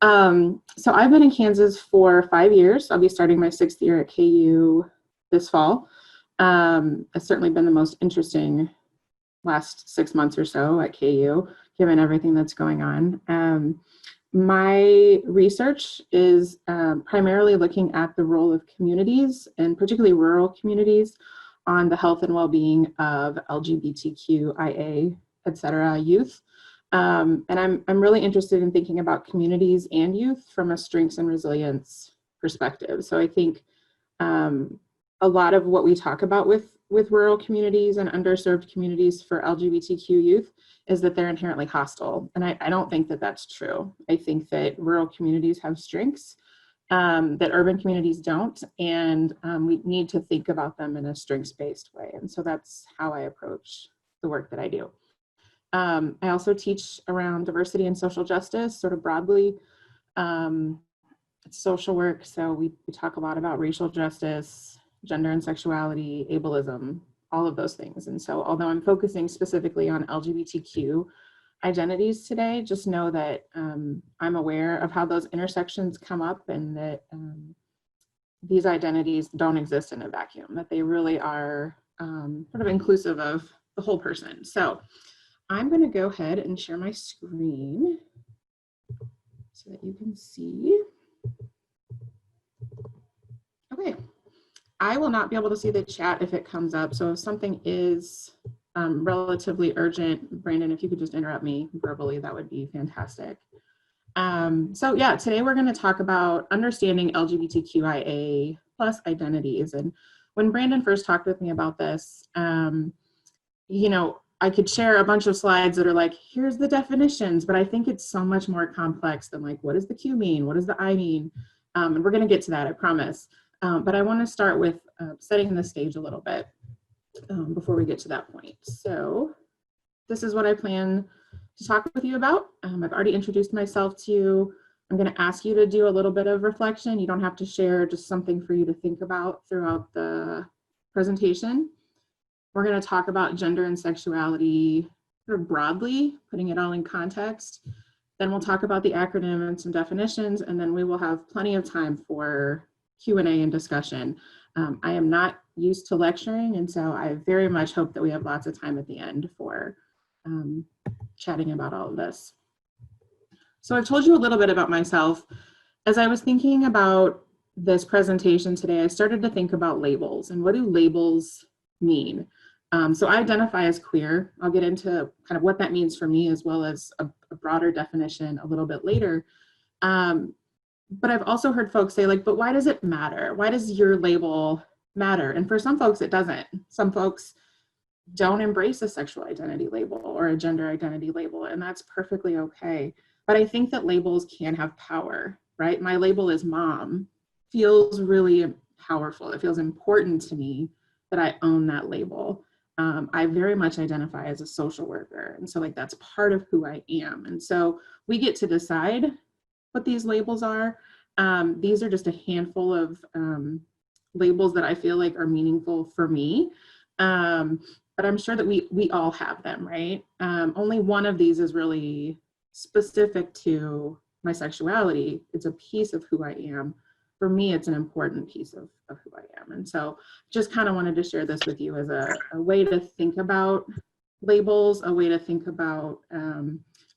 So I've been in Kansas for 5 years. I'll be starting my 6th year at KU this fall. It's certainly been the most interesting last 6 months or so at KU, given everything that's going on. My research is primarily looking at the role of communities, and particularly rural communities, on the health and well-being of LGBTQIA, et cetera, youth. And I'm really interested in thinking about communities and youth from a strengths and resilience perspective. So I think a lot of what we talk about with rural communities and underserved communities for LGBTQ youth is that they're inherently hostile. And I don't think that that's true. I think that rural communities have strengths that urban communities don't, and we need to think about them in a strengths-based way. And so that's how I approach the work that I do. I also teach around diversity and social justice, sort of broadly. It's social work, so we talk a lot about racial justice, gender and sexuality, ableism, all of those things. And so although I'm focusing specifically on LGBTQ identities today, just know that I'm aware of how those intersections come up, and that these identities don't exist in a vacuum, that they really are sort of inclusive of the whole person. So I'm going to go ahead and share my screen so that you can see. Okay. I will not be able to see the chat if it comes up. So if something is relatively urgent, Brandon, if you could just interrupt me verbally, that would be fantastic. So yeah, today we're going to talk about understanding LGBTQIA+ identities. And when Brandon first talked with me about this, you know, I could share a bunch of slides that are like, here's the definitions, but I think it's so much more complex than like, what does the Q mean? What does the I mean? And we're going to get to that, I promise. But I want to start with setting the stage a little bit before we get to that point. So this is what I plan to talk with you about. I've already introduced myself to you. I'm going to ask you to do a little bit of reflection. You don't have to share, just something for you to think about throughout the presentation. We're going to talk about gender and sexuality sort of broadly, putting it all in context. Then we'll talk about the acronym and some definitions, and then we will have plenty of time for Q&A and discussion. I am not used to lecturing, and so I very much hope that we have lots of time at the end for chatting about all of this. So I've told you a little bit about myself. As I was thinking about this presentation today, I started to think about labels and what do labels mean? So I identify as queer. I'll get into kind of what that means for me, as well as a broader definition a little bit later. But I've also heard folks say, like, but why does it matter? Why does your label matter? And for some folks, it doesn't. Some folks don't embrace a sexual identity label or a gender identity label, and that's perfectly okay. But I think that labels can have power, right? My label is mom feels really powerful. It feels important to me that I own that label. I very much identify as a social worker. And so like that's part of who I am. And so we get to decide what these labels are. These are just a handful of labels that I feel like are meaningful for me. But I'm sure that we all have them, right? Only one of these is really specific to my sexuality. It's a piece of who I am. For me, it's an important piece of who I am. And so just kind of wanted to share this with you as a way to think about labels, a way to think about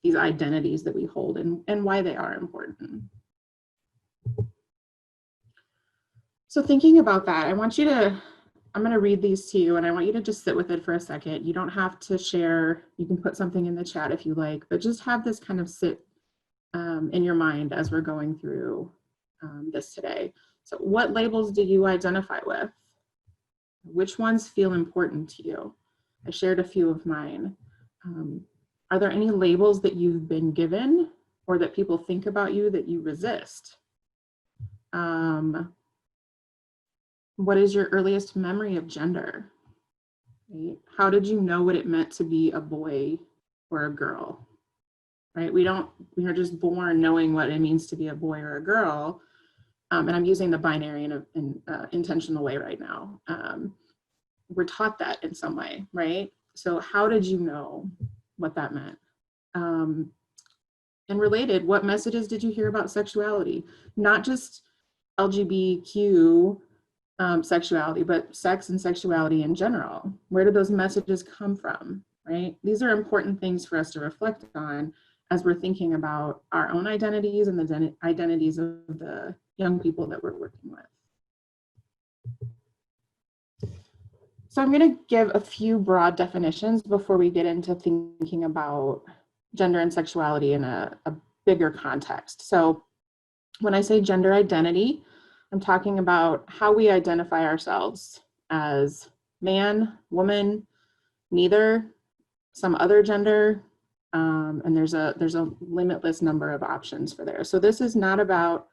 these identities that we hold and why they are important. So thinking about that, I'm going to read these to you, and I want you to just sit with it for a second. You don't have to share. You can put something in the chat if you like, but just have this kind of sit in your mind as we're going through this today. So what labels do you identify with? Which ones feel important to you? I shared a few of mine. Are there any labels that you've been given or that people think about you that you resist? What is your earliest memory of gender? Right? How did you know what it meant to be a boy or a girl? Right? We are just born knowing what it means to be a boy or a girl. And I'm using the binary in an intentional way right now. We're taught that in some way, right? So how did you know what that meant? And related, what messages did you hear about sexuality? Not just LGBTQ sexuality, but sex and sexuality in general. Where do those messages come from, right? These are important things for us to reflect on as we're thinking about our own identities and the identities of the young people that we're working with. So I'm going to give a few broad definitions before we get into thinking about gender and sexuality in a bigger context. So when I say gender identity, I'm talking about how we identify ourselves as man, woman, neither, some other gender, and there's a limitless number of options for there. So this is not about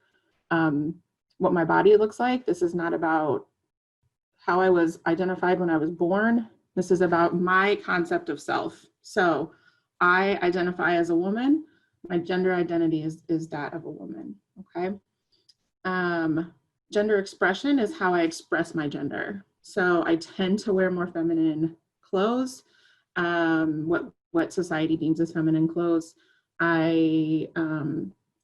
what my body looks like. This is not about how I was identified when I was born. This is about my concept of self. So I identify as a woman. My gender identity is that of a woman, okay? Gender expression is how I express my gender. So I tend to wear more feminine clothes, what society deems as feminine clothes. I,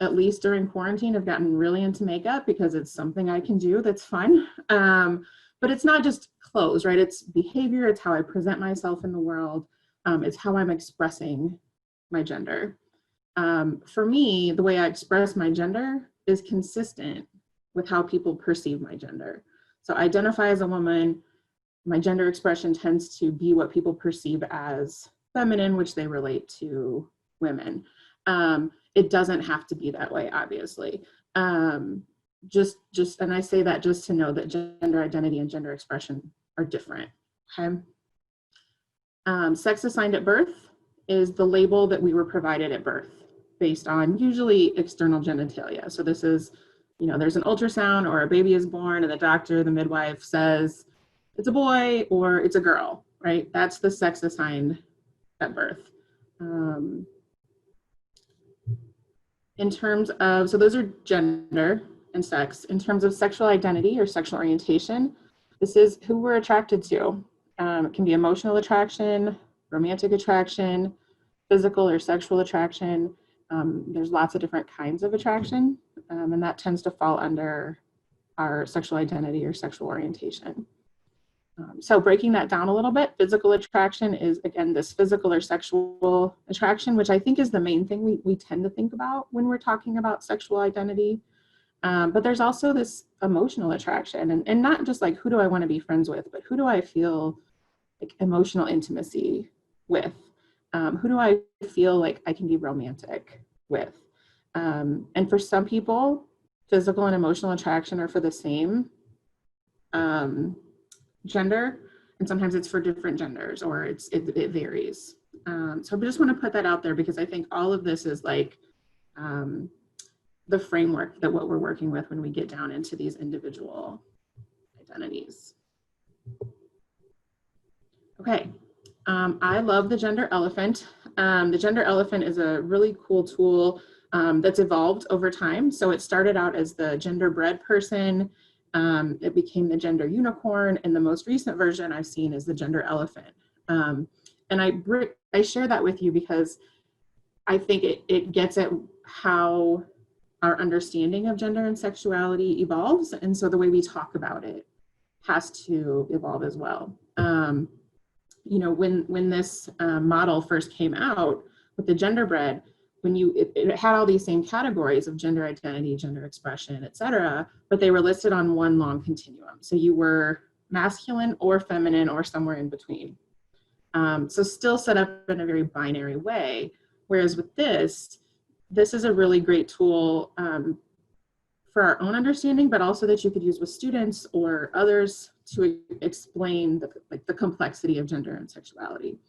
at least during quarantine, have gotten really into makeup because it's something I can do that's fun. But it's not just clothes, right? It's behavior, it's how I present myself in the world. It's how I'm expressing my gender. For me, the way I express my gender is consistent with how people perceive my gender. So I identify as a woman, my gender expression tends to be what people perceive as feminine, which they relate to women. It doesn't have to be that way, obviously. And I say that just to know that gender identity and gender expression are different, okay? Sex assigned at birth is the label that we were provided at birth based on usually external genitalia. So this is, you know, there's an ultrasound or a baby is born and the doctor, the midwife says it's a boy or it's a girl, right? That's the sex assigned at birth. In terms of, so those are gender and sex. In terms of sexual identity or sexual orientation, this is who we're attracted to. It can be emotional attraction, romantic attraction, physical or sexual attraction. There's lots of different kinds of attraction, and that tends to fall under our sexual identity or sexual orientation. So breaking that down a little bit, physical attraction is, again, this physical or sexual attraction, which I think is the main thing we tend to think about when we're talking about sexual identity. But there's also this emotional attraction, and not just like, who do I want to be friends with, but who do I feel like emotional intimacy with? Who do I feel like I can be romantic with? And for some people, physical and emotional attraction are for the same gender, and sometimes it's for different genders, or it varies. So I just want to put that out there because I think all of this is like the framework that what we're working with when we get down into these individual identities. Okay, I love the gender elephant. The gender elephant is a really cool tool that's evolved over time. So it started out as the genderbread person. It became the gender unicorn, and the most recent version I've seen is the gender elephant. And I share that with you because I think it gets at how our understanding of gender and sexuality evolves, and so the way we talk about it has to evolve as well. You know, when this model first came out with the genderbread, it had all these same categories of gender identity, gender expression, et cetera, but they were listed on one long continuum. So you were masculine or feminine or somewhere in between. So still set up in a very binary way. Whereas with this is a really great tool for our own understanding, but also that you could use with students or others to explain the complexity of gender and sexuality.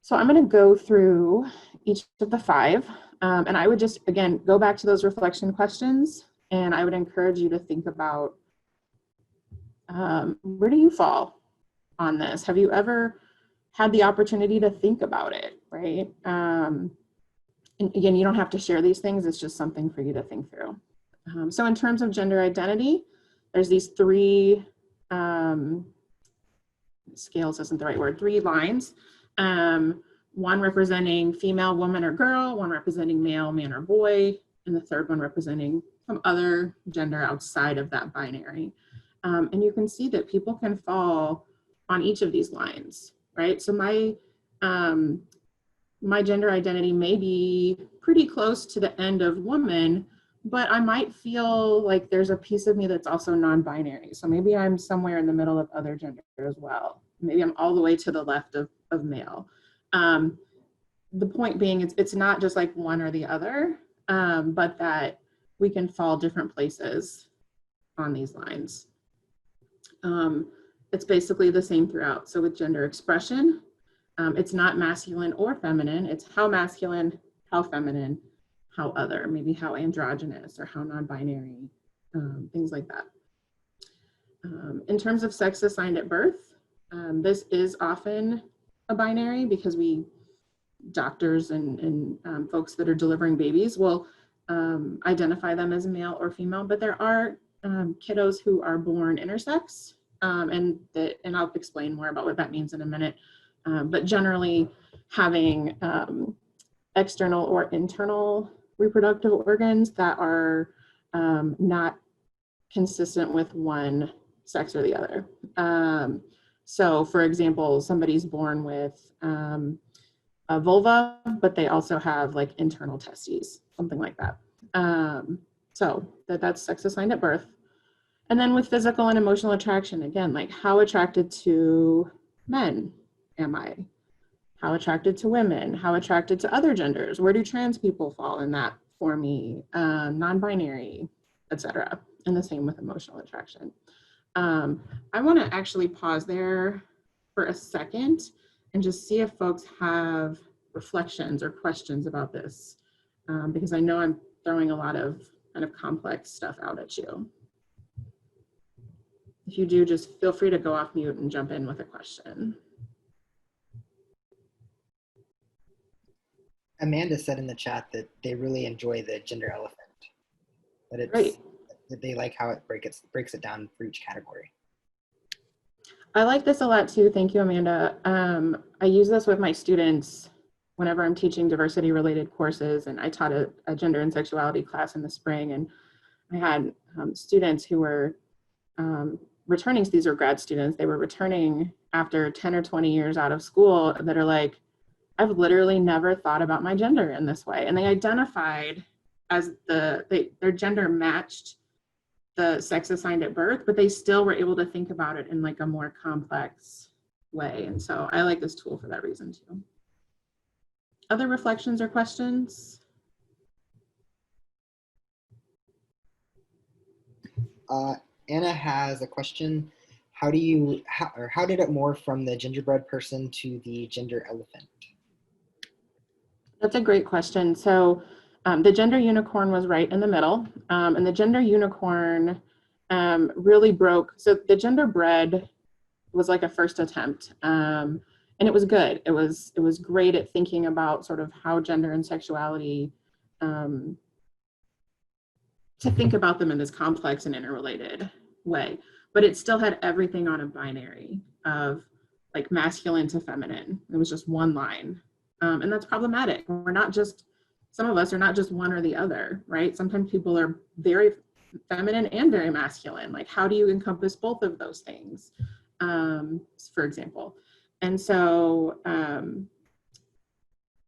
So I'm going to go through each of the 5, and I would just, again, go back to those reflection questions, and I would encourage you to think about where do you fall on this? Have you ever had the opportunity to think about it, right? And again, you don't have to share these things, it's just something for you to think through. So in terms of gender identity, there's these 3 scales isn't the right word, 3 lines. one representing female, woman, or girl, one representing male, man, or boy, and the third one representing some other gender outside of that binary. And you can see that people can fall on each of these lines, right? So my gender identity may be pretty close to the end of woman, but I might feel like there's a piece of me that's also non-binary. So maybe I'm somewhere in the middle of other gender as well. Maybe I'm all the way to the left of male. The point being, it's not just like one or the other, but that we can fall different places on these lines. It's basically the same throughout. So with gender expression, it's not masculine or feminine. It's how masculine, how feminine, how other, maybe how androgynous or how non-binary, things like that. In terms of sex assigned at birth, this is often a binary because doctors and folks that are delivering babies will identify them as male or female, but there are kiddos who are born intersex, and I'll explain more about what that means in a minute. But generally having external or internal reproductive organs that are not consistent with one sex or the other. So for example, somebody's born with a vulva, but they also have like internal testes, something like that. So that's sex assigned at birth. And then with physical and emotional attraction, again, like how attracted to men am I? How attracted to women? How attracted to other genders? Where do trans people fall in that for me? Non-binary, etc. And the same with emotional attraction. I want to actually pause there for a second and just see if folks have reflections or questions about this, because I know I'm throwing a lot of kind of complex stuff out at you. If you do, just feel free to go off mute and jump in with a question. Amanda said in the chat that they really enjoy the gender elephant, that that they like how it breaks it down for each category. I like this a lot too. Thank you, Amanda. I use this with my students whenever I'm teaching diversity related courses, and I taught a gender and sexuality class in the spring, and I had students who were returning, these are grad students, they were returning after 10 or 20 years out of school that are like, I've literally never thought about my gender in this way. And they identified as their gender matched the sex assigned at birth, but they still were able to think about it in like a more complex way. And so I like this tool for that reason too. Other reflections or questions? Anna has a question. How did it morph from the gingerbread person to the gender elephant? That's a great question. So the gender unicorn was right in the middle, and the gender unicorn really broke. So the gingerbread was like a first attempt, and it was good. It was great at thinking about sort of how gender and sexuality, to think about them in this complex and interrelated way. But it still had everything on a binary of like masculine to feminine. It was just one line. And that's problematic. Some of us are not just one or the other, right? Sometimes people are very feminine and very masculine. Like, how do you encompass both of those things, for example? And so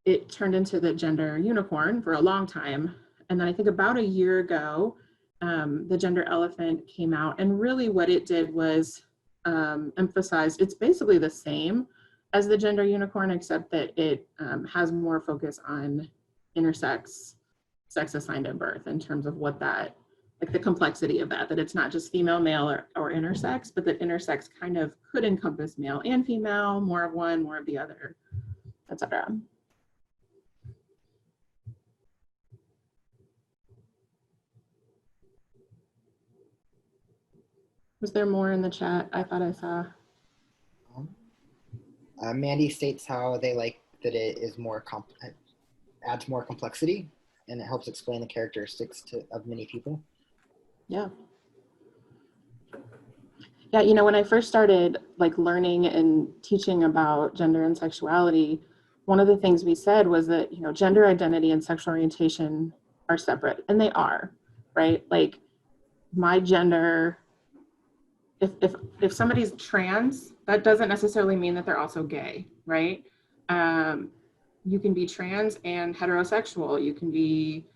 it turned into the gender unicorn for a long time. And then I think about a year ago, the gender elephant came out. And really what it did was emphasize, it's basically the same as the gender unicorn, except that it has more focus on intersex, sex assigned at birth in terms of what that, like the complexity of that it's not just female, male, or intersex, but that intersex kind of could encompass male and female, more of one, more of the other, etc. Was there more in the chat? I thought I saw. Mandy states how they like that it is adds more complexity, and it helps explain the characteristics of many people. Yeah. Yeah, when I first started like learning and teaching about gender and sexuality, one of the things we said was that, you know, gender identity and sexual orientation are separate, and they are, right? Like my gender, if somebody's trans, that doesn't necessarily mean that they're also gay, right? You can be trans and heterosexual. You can be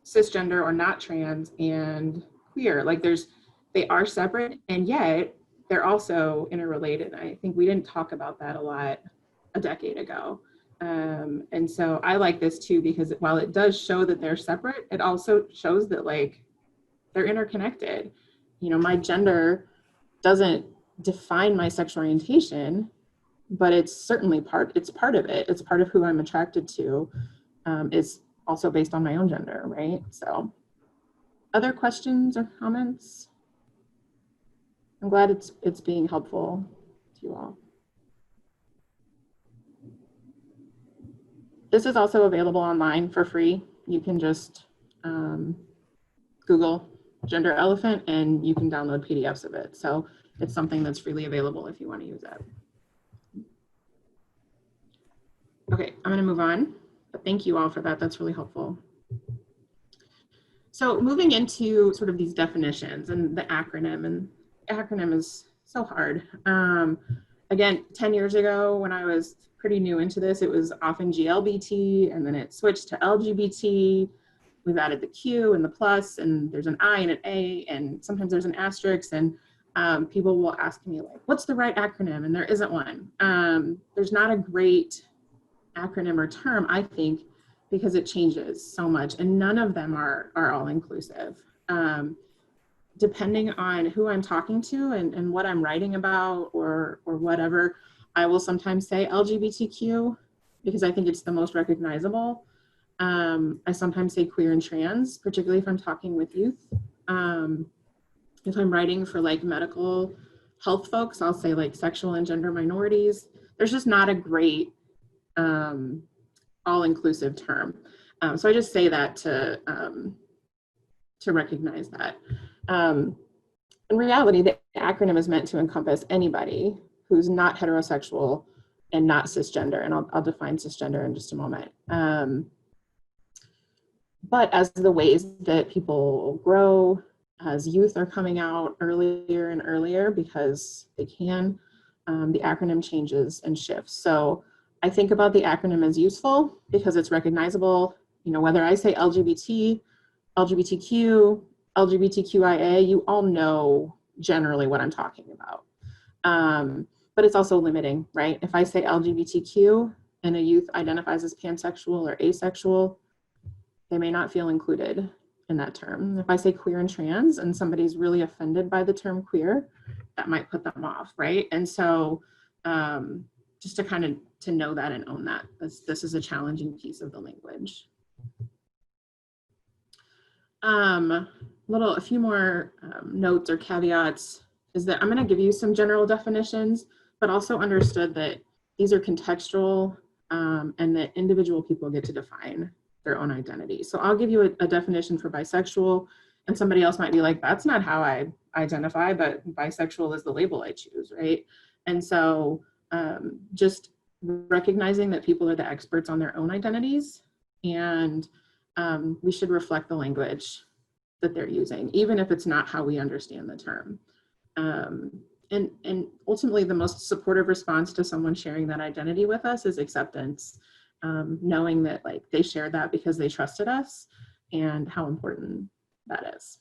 cisgender or not trans and queer. Like they are separate, and yet they're also interrelated. I think we didn't talk about that a lot a decade ago. And so I like this too, because while it does show that they're separate, it also shows that like they're interconnected. You know, my gender doesn't define my sexual orientation, but it's certainly it's part of it. It's part of who I'm attracted to. It's also based on my own gender, right? So other questions or comments? I'm glad it's being helpful to you all. This is also available online for free. You can just Google gender elephant and you can download PDFs of it. So it's something that's freely available if you want to use it. Okay, I'm going to move on, but thank you all for that. That's really helpful. So moving into sort of these definitions and the acronym, and acronym is so hard. Again, 10 years ago when I was pretty new into this, it was often GLBT, and then it switched to LGBT. We've added the Q and the plus, and there's an I and an A, and sometimes there's an asterisk, and people will ask me like, what's the right acronym? And there isn't one. There's not a great acronym or term, I think, because it changes so much, and none of them are all inclusive. Depending on who I'm talking to and what I'm writing about or whatever, I will sometimes say LGBTQ because I think it's the most recognizable. I sometimes say queer and trans, particularly if I'm talking with youth. If I'm writing for like medical health folks, I'll say like sexual and gender minorities. There's just not a great all-inclusive term. So I just say that to recognize that. In reality, the acronym is meant to encompass anybody who's not heterosexual and not cisgender, and I'll define cisgender in just a moment. But as the ways that people grow, as youth are coming out earlier and earlier because they can, the acronym changes and shifts. So I think about the acronym as useful because it's recognizable. You know, whether I say LGBT, LGBTQ, LGBTQIA, you all know generally what I'm talking about. But it's also limiting, right? If I say LGBTQ and a youth identifies as pansexual or asexual, they may not feel included in that term. If I say queer and trans and somebody's really offended by the term queer, that might put them off, right? And so just to kind of to know that and own that, this is a challenging piece of the language. A few more notes or caveats is that I'm going to give you some general definitions, but also understood that these are contextual and that individual people get to define their own identity. So I'll give you a definition for bisexual, and somebody else might be like, that's not how I identify, but bisexual is the label I choose, right? And so just recognizing that people are the experts on their own identities, and we should reflect the language that they're using, even if it's not how we understand the term. And ultimately, the most supportive response to someone sharing that identity with us is acceptance, knowing that like they shared that because they trusted us and how important that is.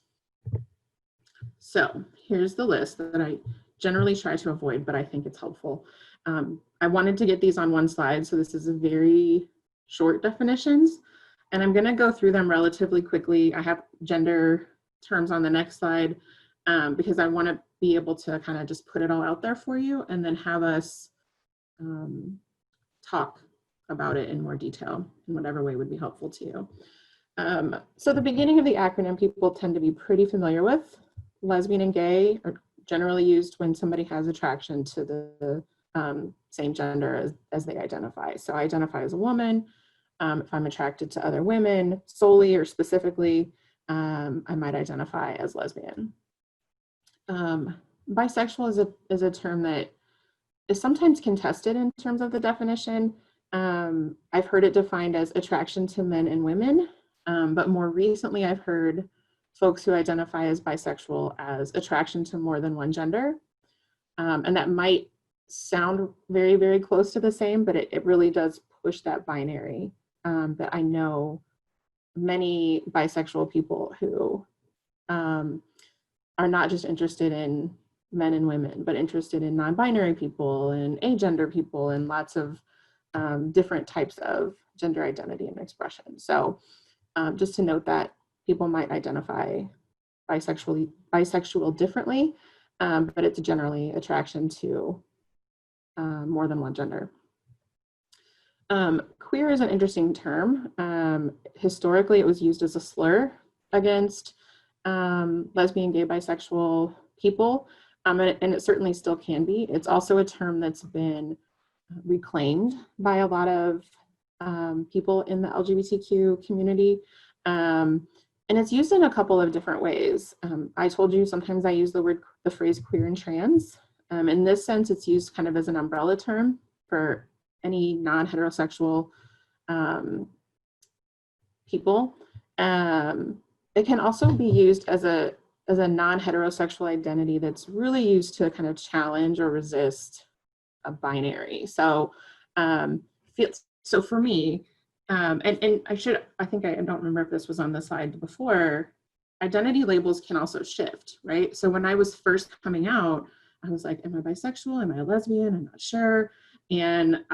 So here's the list that I generally try to avoid, but I think it's helpful. I wanted to get these on one slide, so this is a very short definitions, and I'm going to go through them relatively quickly. I have gender terms on the next slide because I want to be able to kind of just put it all out there for you and then have us talk about it in more detail in whatever way would be helpful to you. So the beginning of the acronym people tend to be pretty familiar with. Lesbian and gay are generally used when somebody has attraction to the same gender as they identify. So I identify as a woman. If I'm attracted to other women solely or specifically, I might identify as lesbian. Bisexual is a term that is sometimes contested in terms of the definition. I've heard it defined as attraction to men and women, but more recently I've heard folks who identify as bisexual as attraction to more than one gender. And that might sound very, very close to the same, but it really does push that binary that I know many bisexual people who are not just interested in men and women, but interested in non-binary people and agender people and lots of different types of gender identity and expression. So just to note that people might identify bisexual differently, but it's generally attraction to more than one gender. Queer is an interesting term. Historically, it was used as a slur against lesbian, gay, bisexual people, and it certainly still can be. It's also a term that's been reclaimed by a lot of people in the LGBTQ community. And it's used in a couple of different ways. I told you sometimes I use the phrase queer and trans. In this sense, it's used kind of as an umbrella term for any non-heterosexual people. It can also be used as a non-heterosexual identity that's really used to kind of challenge or resist a binary. So, so for me, and I don't remember if this was on the slide before, identity labels can also shift, right? So when I was first coming out, I was like, am I bisexual? Am I a lesbian? I'm not sure. And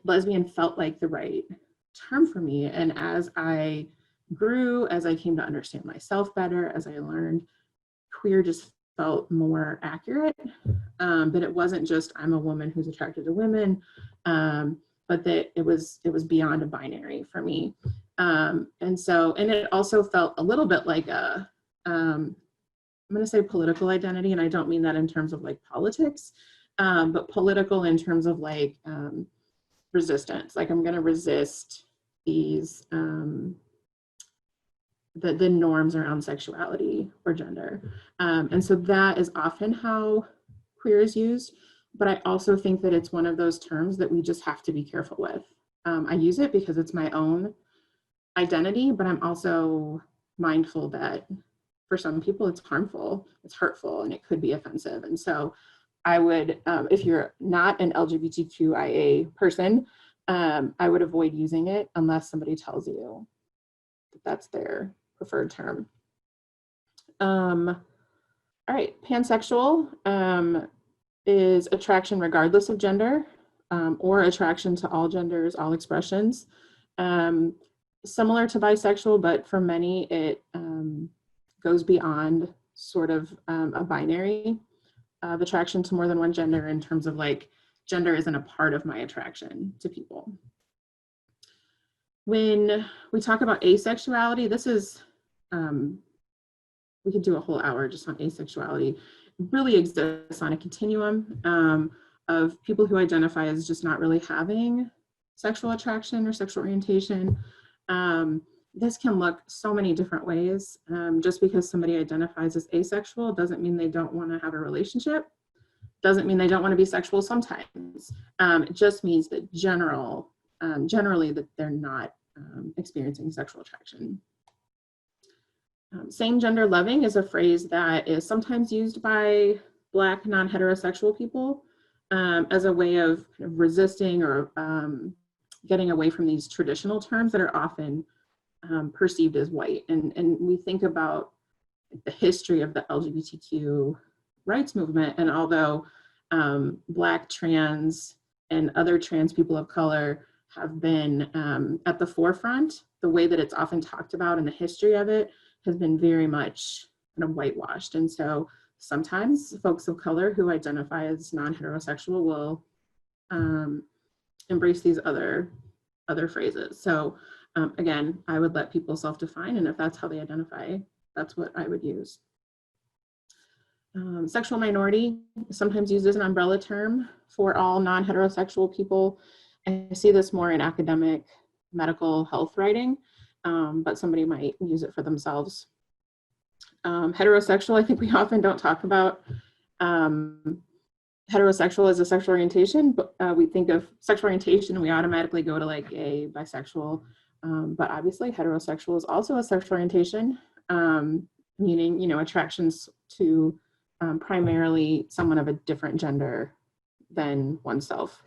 lesbian felt like the right term for me. And as I grew, as I came to understand myself better, as I learned, queer just felt more accurate. That it wasn't just I'm a woman who's attracted to women, but that it was beyond a binary for me. And it also felt a little bit like I'm going to say political identity, and I don't mean that in terms of like politics, but political in terms of like resistance. Like I'm going to resist these the norms around sexuality or gender. And so that is often how queer is used, but I also think that it's one of those terms that we just have to be careful with. I use it because it's my own identity, but I'm also mindful that for some people it's harmful, it's hurtful, and it could be offensive. And so I would, if you're not an LGBTQIA person, I would avoid using it unless somebody tells you that that's their preferred term. All right, pansexual is attraction regardless of gender, or attraction to all genders, all expressions. Similar to bisexual, but for many it goes beyond sort of a binary of attraction to more than one gender in terms of like gender isn't a part of my attraction to people. When we talk about asexuality, this is, we could do a whole hour just on asexuality. It really exists on a continuum of people who identify as just not really having sexual attraction or sexual orientation. This can look so many different ways. Just because somebody identifies as asexual doesn't mean they don't want to have a relationship, doesn't mean they don't want to be sexual sometimes. It just means that generally that they're not experiencing sexual attraction. Same gender loving is a phrase that is sometimes used by Black non-heterosexual people as a way of kind of resisting or getting away from these traditional terms that are often perceived as white. And we think about the history of the LGBTQ rights movement, and although Black, trans, and other trans people of color have been at the forefront, the way that it's often talked about in the history of it has been very much kind of whitewashed. And so sometimes folks of color who identify as non-heterosexual will embrace these other phrases. So again, I would let people self-define, and if that's how they identify, that's what I would use. Sexual minority is sometimes used as an umbrella term for all non-heterosexual people. I see this more in academic medical health writing, but somebody might use it for themselves. Heterosexual, I think we often don't talk about. heterosexual is a sexual orientation, but we think of sexual orientation and we automatically go to like gay, bisexual, but obviously heterosexual is also a sexual orientation, meaning, you know, attractions to primarily someone of a different gender than oneself.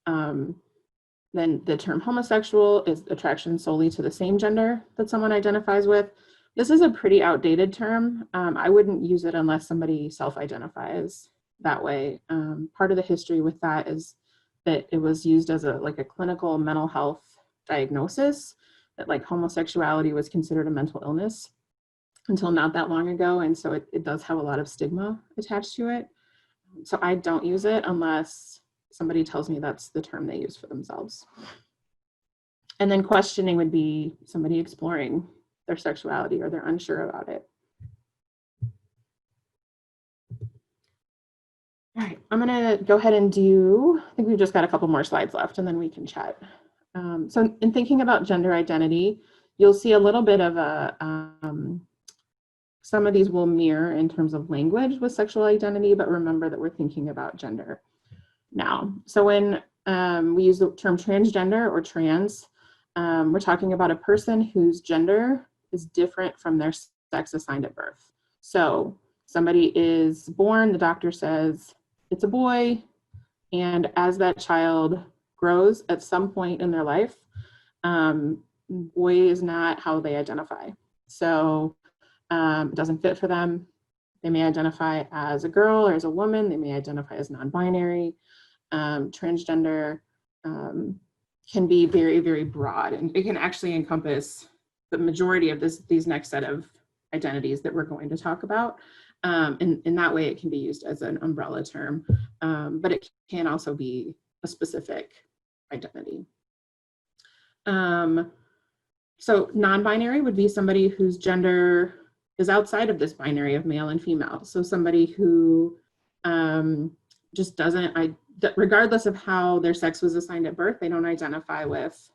Then the term homosexual is attraction solely to the same gender that someone identifies with. This is a pretty outdated term. I wouldn't use it unless somebody self-identifies that way. Part of the history with that is that it was used as a clinical mental health diagnosis, that like homosexuality was considered a mental illness until not that long ago. And so it does have a lot of stigma attached to it. So I don't use it unless somebody tells me that's the term they use for themselves. And then questioning would be somebody exploring their sexuality or they're unsure about it. All right, I'm gonna go ahead and I think we've just got a couple more slides left and then we can chat. So in thinking about gender identity, you'll see a little bit of some of these will mirror in terms of language with sexual identity, but remember that we're thinking about gender now. So when we use the term transgender or trans, we're talking about a person whose gender is different from their sex assigned at birth. So somebody is born, the doctor says it's a boy, and as that child grows at some point in their life, boy is not how they identify. So it doesn't fit for them. They may identify as a girl or as a woman. They may identify as non-binary. Transgender can be very, very broad, and it can actually encompass the majority of these next set of identities that we're going to talk about. And in that way, it can be used as an umbrella term, but it can also be a specific identity. So non-binary would be somebody whose gender is outside of this binary of male and female. So somebody who just doesn't, regardless of how their sex was assigned at birth, they don't identify with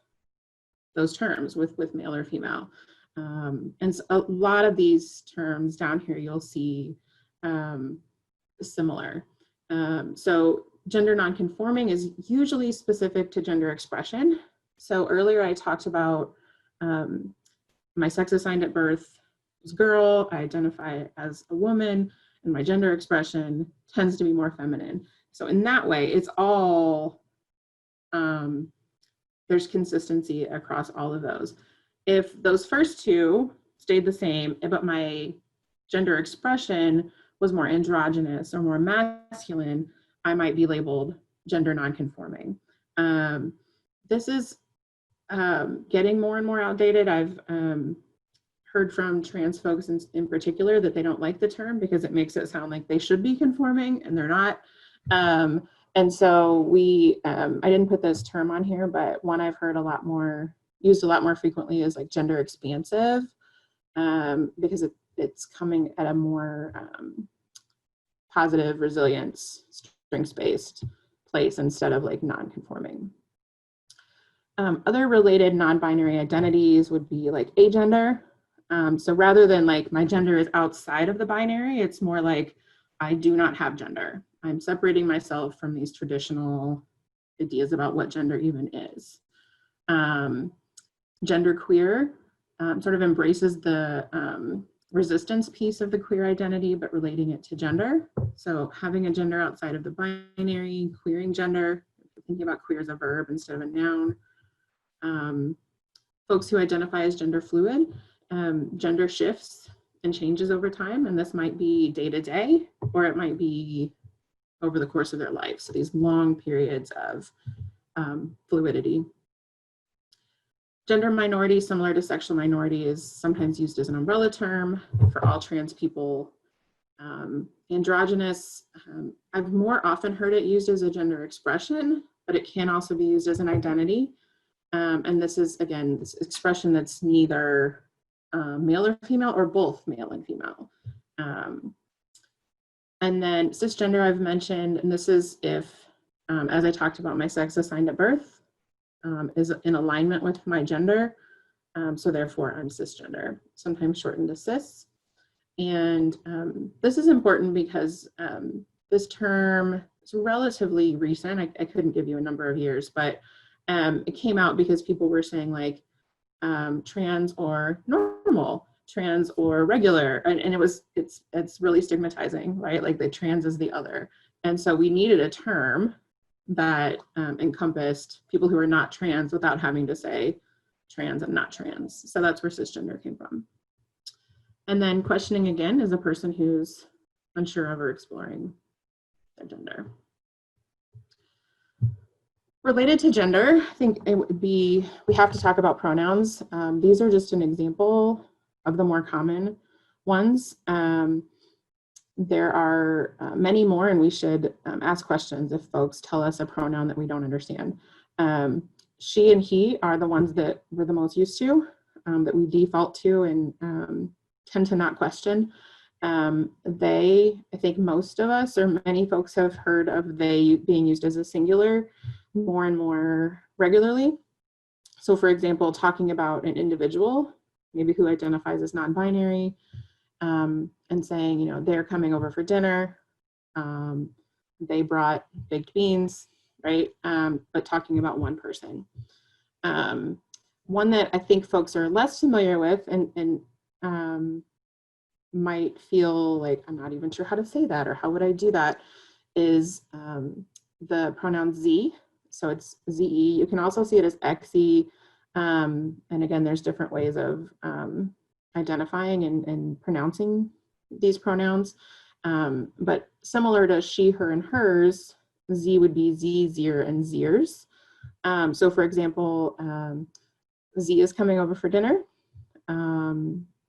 those terms, with male or female. And so a lot of these terms down here, you'll see similar. So gender nonconforming is usually specific to gender expression. So earlier I talked about my sex assigned at birth was girl, I identify as a woman, and my gender expression tends to be more feminine. So in that way, it's all, there's consistency across all of those. If those first two stayed the same, but my gender expression was more androgynous or more masculine, I might be labeled gender nonconforming. This is getting more and more outdated. I've heard from trans folks in particular that they don't like the term because it makes it sound like they should be conforming and they're not. And so I didn't put this term on here, but one I've heard used a lot more frequently is like gender expansive, because it's coming at a more positive, resilience, strengths-based place instead of like non-conforming. Other related non-binary identities would be like agender. So rather than like my gender is outside of the binary, it's more like I do not have gender. I'm separating myself from these traditional ideas about what gender even is. Genderqueer sort of embraces the resistance piece of the queer identity, but relating it to gender. So having a gender outside of the binary, queering gender, thinking about queer as a verb instead of a noun. Folks who identify as gender fluid, gender shifts and changes over time, and this might be day to day, or it might be over the course of their life. So these long periods of fluidity. Gender minority, similar to sexual minority, is sometimes used as an umbrella term for all trans people. Androgynous, I've more often heard it used as a gender expression, but it can also be used as an identity. And this is, again, this expression that's neither male or female, or both male and female. And then cisgender I've mentioned, and this is if, as I talked about, my sex assigned at birth is in alignment with my gender, so therefore I'm cisgender, sometimes shortened to cis. And this is important because this term it's relatively recent. I couldn't give you a number of years, but it came out because people were saying like trans or normal, trans or regular, and it's really stigmatizing, right? Like the trans is the other, and so we needed a term that encompassed people who are not trans without having to say trans and not trans. So that's where cisgender came from. And then questioning again is a person who's unsure of or exploring their gender. Related to gender, I think it would be, we have to talk about pronouns. These are just an example of the more common ones. There are many more, and we should ask questions if folks tell us a pronoun that we don't understand. She and he are the ones that we're the most used to, that we default to and tend to not question. They, I think most of us or many folks have heard of they being used as a singular more and more regularly. So for example, talking about an individual, maybe who identifies as non-binary, and saying, you know, they're coming over for dinner, they brought baked beans, right? But talking about one person. One that I think folks are less familiar with and might feel like, I'm not even sure how to say that or how would I do that, is the pronoun Z. So it's ZE. You can also see it as XE. And again, there's different ways of identifying and pronouncing these pronouns. But similar to she, her, and hers, Z would be Z, Zir, and Zirs. So for example, Z is coming over for dinner.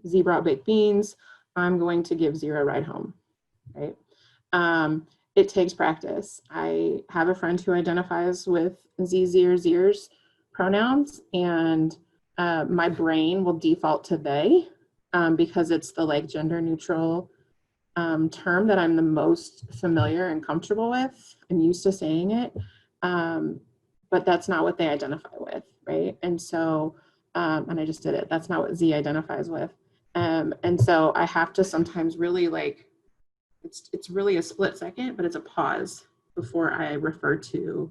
Z brought baked beans. I'm going to give Zir a ride home, right? It takes practice. I have a friend who identifies with Z, Zir, Zirs pronouns, and my brain will default to they because it's the like gender neutral term that I'm the most familiar and comfortable with. I'm used to saying it, but that's not what they identify with, right? And so, and I just did it. That's not what Z identifies with. And so I have to sometimes really like, it's really a split second, but it's a pause before I refer to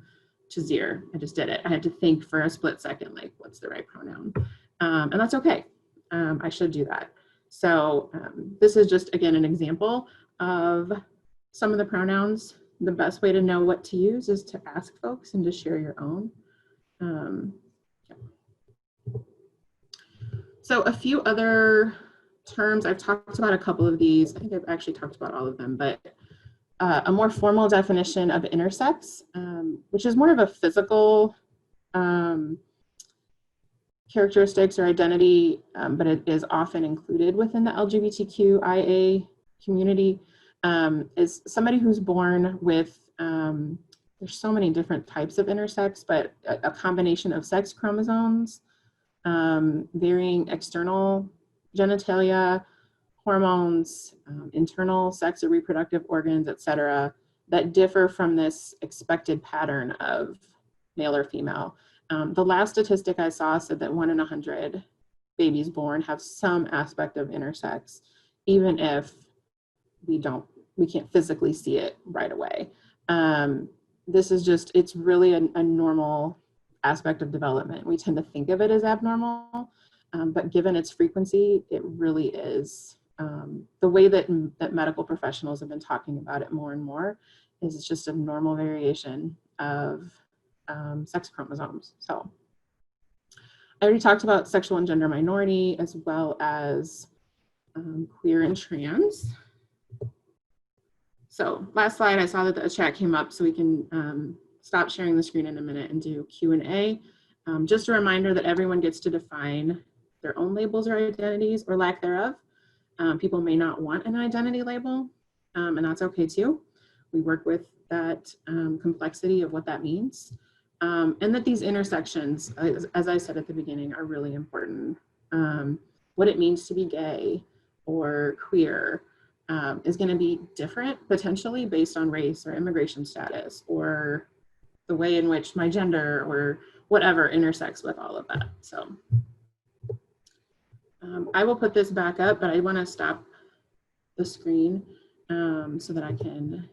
Zir. I just did it. I had to think for a split second, like, what's the right pronoun? And that's okay. I should do that. So this is just, again, an example of some of the pronouns. The best way to know what to use is to ask folks and to share your own. Yeah. So a few other terms, I've talked about a couple of these. I think I've actually talked about all of them, but a more formal definition of intersex, which is more of a physical characteristics or identity, but it is often included within the LGBTQIA community, is somebody who's born with, there's so many different types of intersex, but a combination of sex chromosomes, varying external genitalia, hormones, internal sex or reproductive organs, etc., that differ from this expected pattern of male or female. The last statistic I saw said that 1 in 100 babies born have some aspect of intersex, even if we can't physically see it right away. This is just, it's really a normal aspect of development. We tend to think of it as abnormal, but given its frequency, it really is. The way that medical professionals have been talking about it more and more is it's just a normal variation of sex chromosomes. So I already talked about sexual and gender minority as well as queer and trans. So last slide, I saw that the chat came up, so we can stop sharing the screen in a minute and do Q&A. Just a reminder that everyone gets to define their own labels or identities or lack thereof. People may not want an identity label, and that's okay too. We work with that complexity of what that means. And that these intersections, as I said at the beginning, are really important. What it means to be gay or queer is going to be different potentially based on race or immigration status or the way in which my gender or whatever intersects with all of that. So I will put this back up, but I want to stop the screen so that I can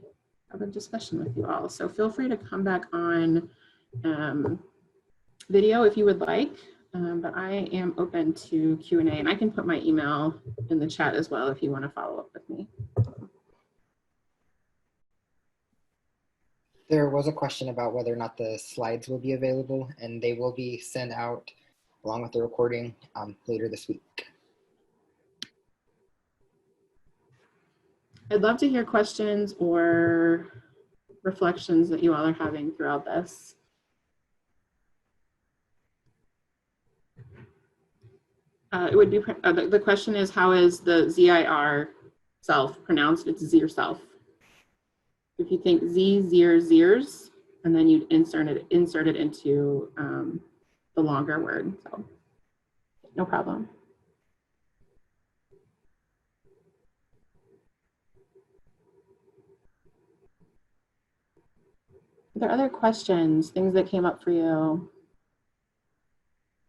have a discussion with you all. So feel free to come back on video if you would like, but I am open to Q&A, and I can put my email in the chat as well if you want to follow up with me. There was a question about whether or not the slides will be available, and they will be sent out along with the recording later this week. I'd love to hear questions or reflections that you all are having throughout this. It would be, the question is, how is the ZIR self pronounced? It's Z yourself. If you think Z, zir, zirs, and then you'd insert it into the longer word, so no problem. Are there other questions, things that came up for you?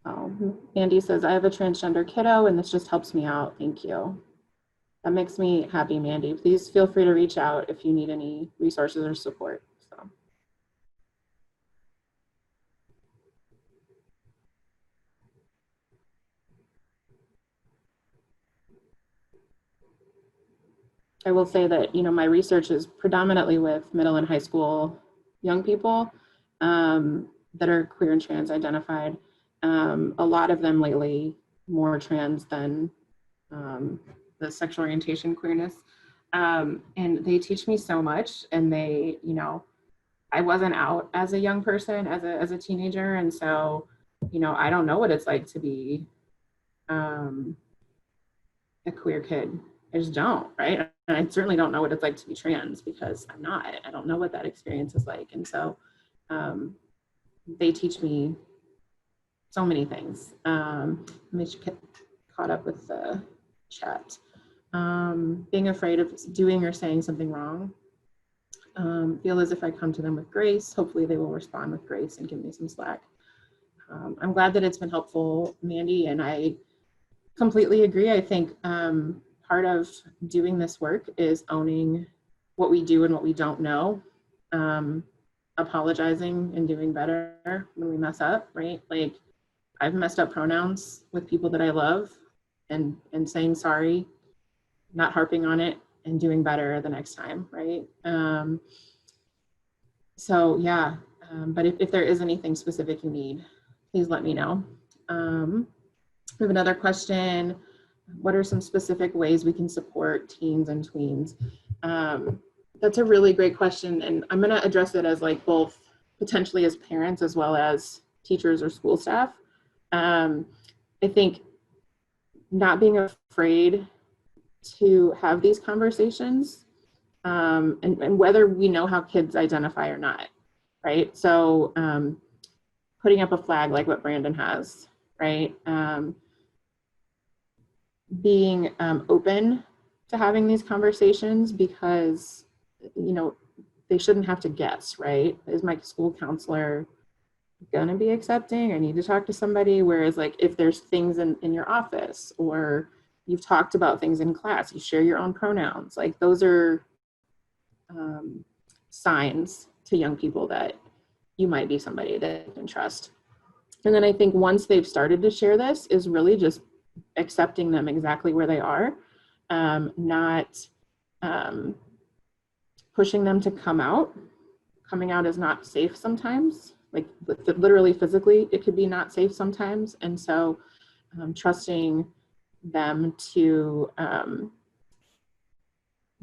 Oh, Andy says, I have a transgender kiddo and this just helps me out. Thank you. That makes me happy, Mandy. Please feel free to reach out if you need any resources or support. So. I will say that, you know, my research is predominantly with middle and high school young people that are queer and trans identified. A lot of them lately more trans than the sexual orientation queerness. And they teach me so much, and they, you know, I wasn't out as a young person, as a teenager. And so, you know, I don't know what it's like to be a queer kid. I just don't, right? And I certainly don't know what it's like to be trans because I'm not. I don't know what that experience is like. And so they teach me so many things. Let me get caught up with the chat. Being afraid of doing or saying something wrong. Feel as if I come to them with grace. Hopefully they will respond with grace and give me some slack. I'm glad that it's been helpful, Mandy, and I completely agree. I think part of doing this work is owning what we do and what we don't know, apologizing and doing better when we mess up, right? Like, I've messed up pronouns with people that I love, and saying sorry, not harping on it, and doing better the next time, right? So yeah, but if there is anything specific you need, please let me know. We have another question. What are some specific ways we can support teens and tweens? That's a really great question, and I'm gonna address it as like both potentially as parents as well as teachers or school staff. I think not being afraid to have these conversations, and whether we know how kids identify or not, right? So putting up a flag like what Brandon has, right? Being open to having these conversations, because, you know, they shouldn't have to guess, right? Is my school counselor gonna be accepting? I need to talk to somebody. Whereas like if there's things in your office, or you've talked about things in class, you share your own pronouns, like those are signs to young people that you might be somebody that they can trust. And then I think once they've started to share this is really just accepting them exactly where they are, not pushing them to come out. Coming out is not safe sometimes, like literally physically, it could be not safe sometimes. And so trusting them to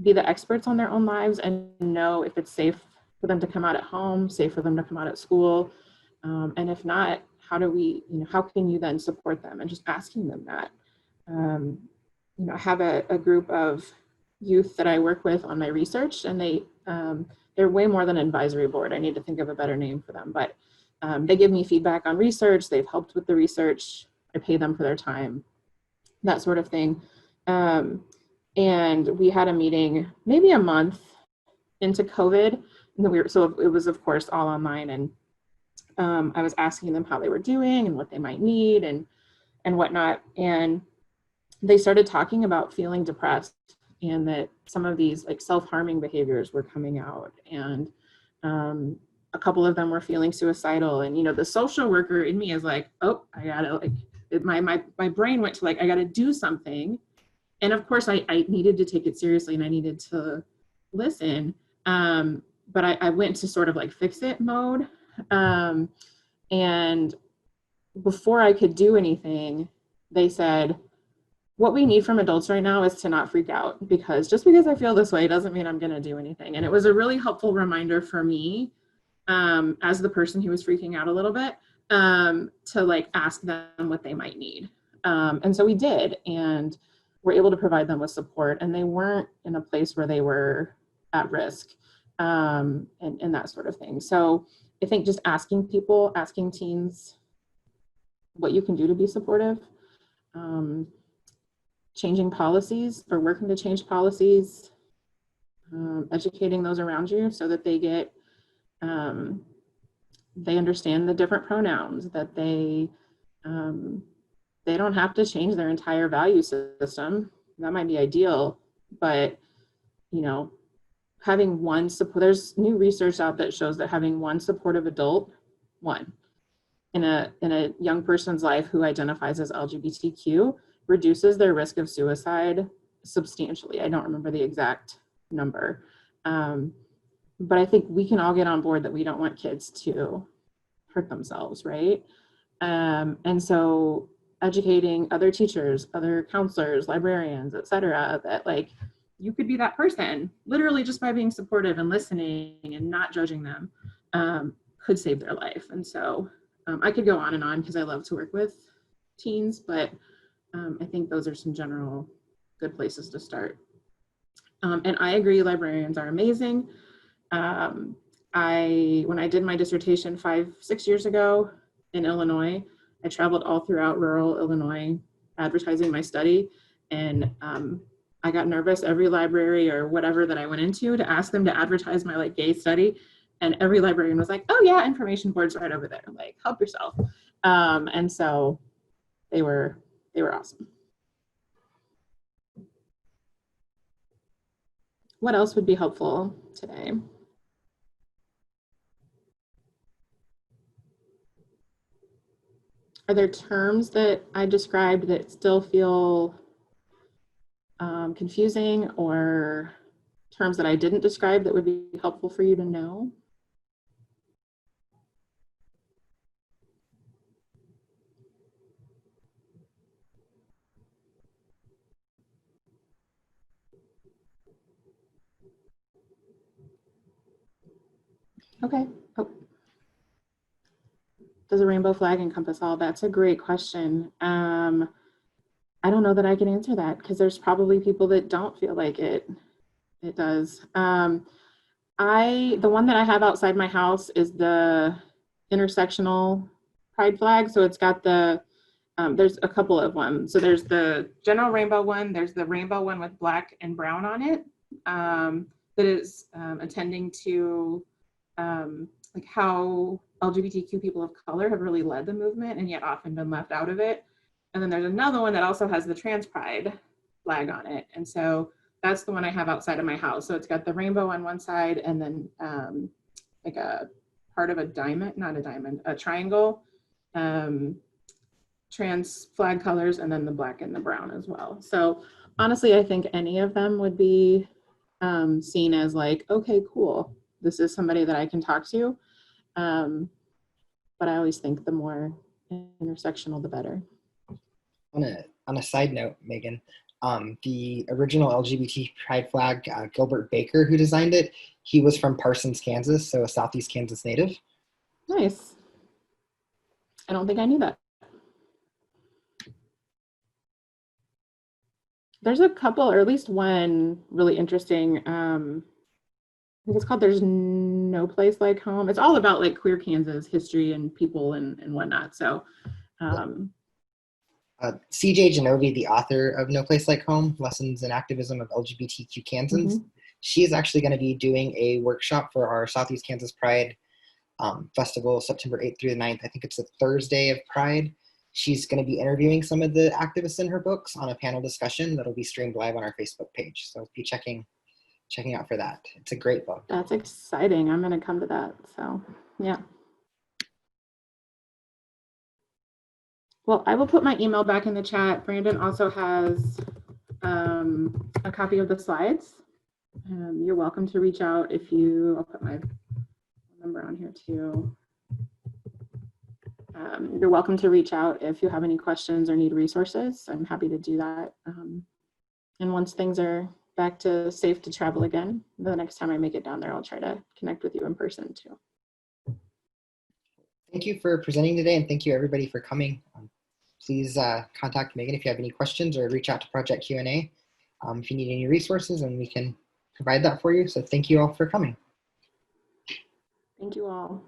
be the experts on their own lives and know if it's safe for them to come out at home, safe for them to come out at school. And if not, how do we, you know, how can you then support them? And just asking them that. You know, I have a group of youth that I work with on my research, and they're way more than an advisory board. I need to think of a better name for them, but they give me feedback on research. They've helped with the research. I pay them for their time, that sort of thing. And we had a meeting maybe a month into COVID, and so it was of course all online, and I was asking them how they were doing and what they might need and whatnot. And they started talking about feeling depressed and that some of these like self-harming behaviors were coming out, and a couple of them were feeling suicidal. And, you know, the social worker in me is like, oh, I gotta like, my brain went to like, I gotta do something. And of course I needed to take it seriously and I needed to listen. But I went to sort of like fix it mode. And before I could do anything, they said, what we need from adults right now is to not freak out, because just because I feel this way doesn't mean I'm going to do anything. And it was a really helpful reminder for me, as the person who was freaking out a little bit, to like ask them what they might need. And so we did, and we're able to provide them with support, and they weren't in a place where they were at risk, and that sort of thing. So I think just asking teens what you can do to be supportive, changing policies or working to change policies, educating those around you so that they get, they understand the different pronouns, that they don't have to change their entire value system. That might be ideal, but, you know, having one support, there's new research out that shows that having one supportive adult, in a young person's life who identifies as LGBTQ, reduces their risk of suicide substantially. I don't remember the exact number. But I think we can all get on board that we don't want kids to hurt themselves, right? And so educating other teachers, other counselors, librarians, et cetera, that like, you could be that person, literally just by being supportive and listening and not judging them, could save their life. And so I could go on and on because I love to work with teens, but I think those are some general good places to start. And I agree, librarians are amazing. When I did my dissertation 5-6 years ago in Illinois, I traveled all throughout rural Illinois advertising my study, and I got nervous every library or whatever that I went into to ask them to advertise my like gay study, and every librarian was like, oh yeah, information board's right over there, like help yourself. And so they were awesome. What else would be helpful today? Are there terms that I described that still feel confusing, or terms that I didn't describe that would be helpful for you to know? Okay. Oh. Does a rainbow flag encompass all? That's a great question. I don't know that I can answer that, because there's probably people that don't feel like it does. The one that I have outside my house is the intersectional pride flag. So it's got the, there's a couple of them. So there's the general rainbow one, there's the rainbow one with black and brown on it, that is attending to like how LGBTQ people of color have really led the movement and yet often been left out of it. And then there's another one that also has the trans pride flag on it. And so that's the one I have outside of my house. So it's got the rainbow on one side, and then like a part of a diamond, not a diamond, a triangle, trans flag colors, and then the black and the brown as well. So honestly, I think any of them would be seen as like, okay, cool, this is somebody that I can talk to. But I always think the more intersectional, the better. On a side note, Megan, the original LGBT pride flag, Gilbert Baker, who designed it, he was from Parsons, Kansas, so a Southeast Kansas native. Nice. I don't think I knew that. There's a couple, or at least one really interesting, I think it's called There's No Place Like Home. It's all about like queer Kansas history and people and whatnot. So CJ Genovi, the author of No Place Like Home, Lessons in Activism of LGBTQ Kansans, she is actually going to be doing a workshop for our Southeast Kansas Pride Festival, September 8th through the 9th. I think it's the Thursday of Pride. She's going to be interviewing some of the activists in her books on a panel discussion that'll be streamed live on our Facebook page. So be checking out for that. It's a great book. That's exciting. I'm going to come to that. So, yeah. Well, I will put my email back in the chat. Brandon also has a copy of the slides. You're welcome to reach out if you, I'll put my number on here too. You're welcome to reach out if you have any questions or need resources. I'm happy to do that. And once things are back to safe to travel again, the next time I make it down there, I'll try to connect with you in person too. Thank you for presenting today, and thank you everybody for coming. Please contact Megan if you have any questions, or reach out to Project Q&A if you need any resources, and we can provide that for you. So thank you all for coming. Thank you all.